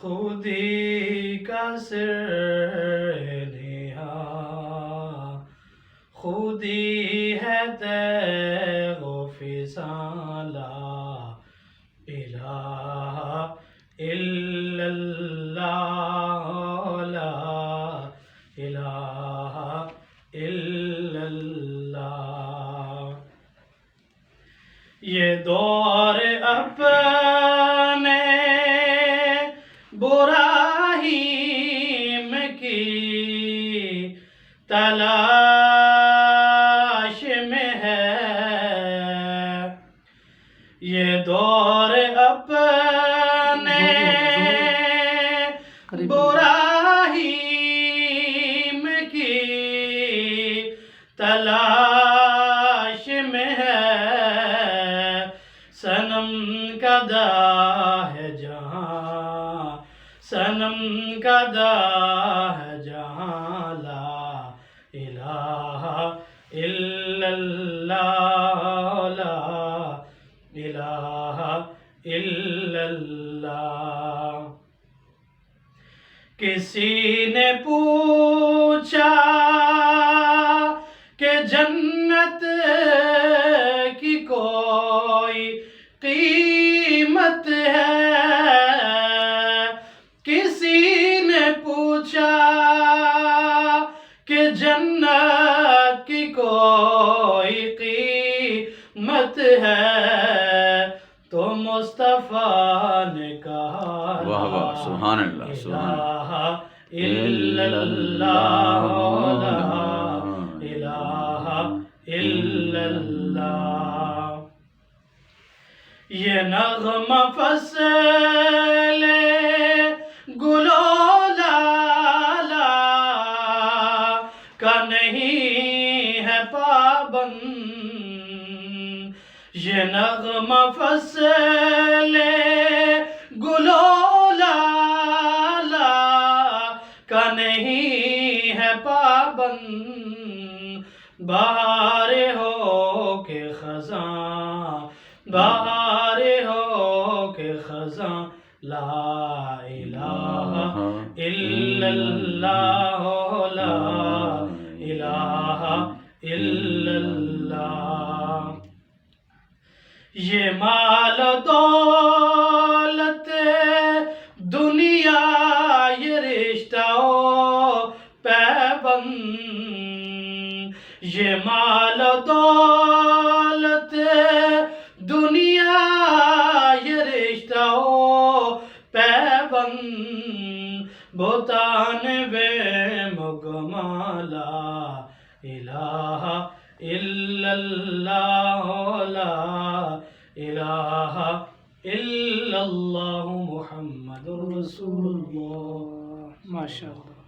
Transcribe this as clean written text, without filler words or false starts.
خودی کا سر نہا خودی ہے تیغ و فضاں لا الہ الا اللہ لا الہ الا اللہ. یہ دور اپنے براہیم کی تلاش میں ہے. یہ دور اپنے براہیم کی تلاش میں ہے. صنم کدہ ہے جہاں صنم کدہ ہے جہاں لا الہ الا اللہ لا الہ الا اللہ. کسی نے پوچھا کہ جنت کی کوئی قیمت ہے. کسی نے پوچھا کہ جنت کی کوئی قیمت ہے. تو مصطفیٰ نے کہا واہ واہ سبحان اللہ سبحان الا اللہ لا الہ الا اللہ. یہ نغمہ فصل گل و لالا کا نہیں ہے پابند. یہ نغمہ فصل گل و لالا کا نہیں ہے پابند. بہار ہو کے خزاں بہار ہو کے خزاں لا الہ الا اللہ لا الہ الا اللہ. یہ مال و دولت دنیا یہ رشتہ و پیبند. یہ مال و دولت دنیا یہ رشتہ و پیبند. بہتان بے مگمالا الہ الا اللہ لا الہ الا اللہ محمد رسول اللہ. ماشاءاللہ.